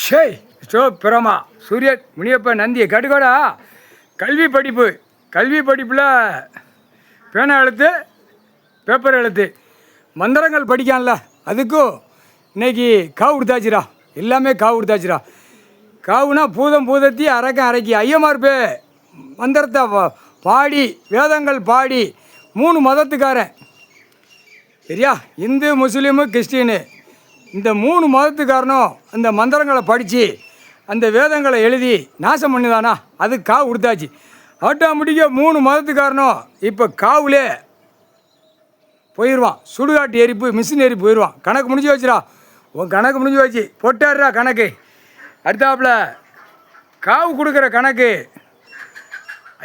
ஷேய் ஸ்டோ பிரமா சூரியன் முனியப்பன் நந்தி கடுகோடா கல்வி படிப்பில் பேனா எழுத்து பேப்பர் எழுத்து மந்திரங்கள் படிக்கான்ல அதுக்கும் இன்னைக்கு காவு கொடுத்தாச்சுரா. எல்லாமே காவு கொடுத்தாச்சுரா. காவுனா பூதம் பூதத்தி அரைக்கி ஐயமார் பே மந்திரத்தை பாடி வேதங்கள் பாடி 3 மதத்துக்காரன் சரியா, இந்து முஸ்லீமு கிறிஸ்டின்னு இந்த 3 மதத்துக்காரனும் அந்த மந்திரங்களை படித்து அந்த வேதங்களை எழுதி நாசம் பண்ணுதானா அது காவு கொடுத்தாச்சு. ஆட்டோமேட்டிக்காக 3 மதத்துக்காரனும் இப்போ காவுலே போயிடுவான். சுடுகாட்டு எரிப்பு மிஷின் எரிப்பு போயிடுவான். கணக்கு முடிஞ்சு வச்சுடா. உன் கணக்கு முடிஞ்சு வச்சு பொட்டாடுறா கணக்கு. அடுத்தாப்புல காவு கொடுக்குற கணக்கு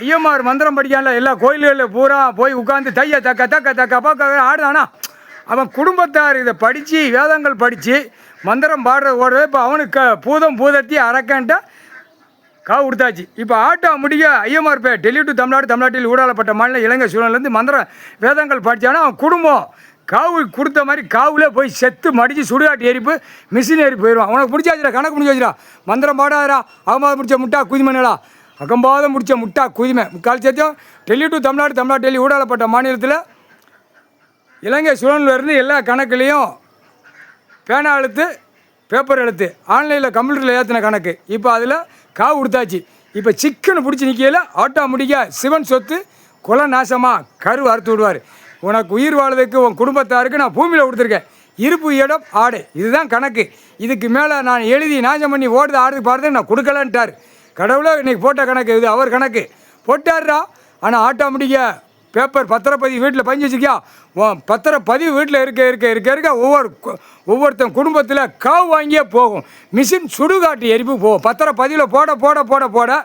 ஐயம்மார் மந்திரம் படிக்கான்ல எல்லா கோயில்களில் பூரா போய் உட்காந்து தைய தக்க ஆடுதானா அவன் குடும்பத்தார் இதை படித்து வேதங்கள் படித்து மந்திரம் பாடுறது ஓடுறது. இப்போ அவனுக்கு பூதம் பூதத்தி அரக்கன்ட்ட காவு கொடுத்தாச்சு. இப்போ முடிக்க ஐயமார் பே டெல்லி டு தமிழ்நாட்டில் ஊடாளப்பட்ட மாநில இலங்கை சூழலேருந்து மந்திரம் வேதங்கள் படித்தானா அவன் குடும்பம் காவு கொடுத்த மாதிரி காவுலே போய் செத்து மடித்து சுடுகாட்டு எரிப்பு மிஷின் எரிப்பு போயிடுவான். உனக்கு பிடிச்சாச்சுடா. கணக்கு முடிஞ்சு வச்சுடா. மந்திரம் பாடாதரா அகம்பாதம் முடிச்ச முட்டா குதிமனடா. அகம்பாதம் முடிச்ச முட்டா குதிமை முக்கால் சேர்த்தியும் டெல்லி டு தமிழ்நாடு டெல்லி ஊடாளப்பட்ட மாநிலத்தில் இலங்கை சூழலிருந்து எல்லா கணக்குலேயும் பேனா எழுத்து பேப்பர் எழுத்து ஆன்லைனில் கம்ப்யூட்டரில் ஏற்றின கணக்கு. இப்போ அதில் காவு கொடுத்தாச்சு. இப்போ சிக்கனை பிடிச்சி நிற்கையில் முடிக்க சிவன் சொத்து கொலை நாசமாக கரு அறுத்து விடுவார். உனக்கு உயிர் வாழ்றதுக்கு உன் குடும்பத்தாருக்கு நான் பூமியில் கொடுத்துருக்கேன். இருப்பு இடம் ஆடு இதுதான் கணக்கு. இதுக்கு மேலே நான் எழுதி நாசம் பண்ணி ஓடுது ஆடுறதுக்கு பாடுறது நான் கொடுக்கலான்ட்டார். கடவுளை இன்றைக்கி போட்ட கணக்கு இது அவர் கணக்கு போட்டார்ரா. ஆனால் முடிக்க பேப்பர் பத்திரப்பதிவு வீட்டில் பதிஞ்சு வச்சுருக்கியா. பத்திரப்பதிவு வீட்டில் இருக்க ஒவ்வொருத்தன் குடும்பத்தில் காவு வாங்கியே போகும். மிஷின் சுடுகாட்டு எரிப்பு போகும். பத்திரப்பதிவில் போட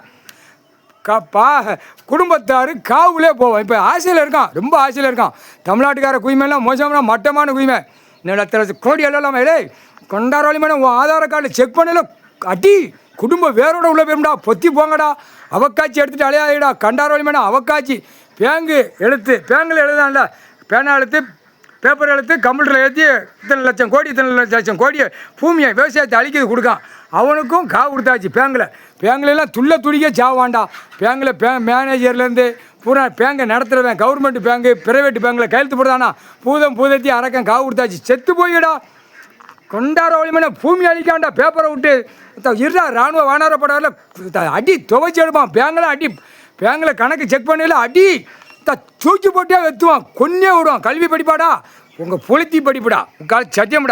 குடும்பத்தார் காவுலே போவோம். இப்போ ஆசையில் இருக்கான், ரொம்ப ஆசையில் இருக்கான். தமிழ்நாட்டுக்கார குயிமெல்லாம் மோசமான மட்டமான குயிமை கோடி எல்லாம் கொண்டாரோலி மேடம் உன் ஆதார கார்டு செக் பண்ணல அடி குடும்பம் வேரோட உள்ள போயிரும்டா. பொத்தி போங்கடா. அவக்காட்சி எடுத்துகிட்டு அலையாதடா. கண்டாரோலி மேடம் அவக்காட்சி பேங்கில் எழுதாண்டா. பேனா எழுத்து பேப்பர் எழுத்து கம்ப்யூட்டரில் ஏற்றி இத்தனை லட்சம் கோடியை பூமியை விவசாயத்தை அழிக்கிறது கொடுக்கான். அவனுக்கும் காவு கொடுத்தாச்சு. பேங்கிலெல்லாம் துடிக்க சாவாண்டா. பேங்கில் மேனேஜர்லேருந்து பூரா பேங்கை நடத்துகிறவன் கவர்மெண்ட் பேங்கு பிரைவேட் பேங்கில் கையெழுத்து போடுதானா பூதம் பூதத்தி அரக்கன் காவு கொடுத்தாச்சு. செத்து போய்டா. கொண்டாட வழிமனை பூமி அழிக்காண்டா. பேப்பரை விட்டு இருடா. இராணுவ வானரப்படாவில் அடி துவைச்சி எடுப்பான். பேங்கில் கணக்கு செக் பண்ணல அடி தூக்கி போட்டே வெத்துவான். கொன்னே விடுவான். கல்வி படிப்பாடா உங்கள் புலத்தி படிப்புடா. சத்தியம்டா.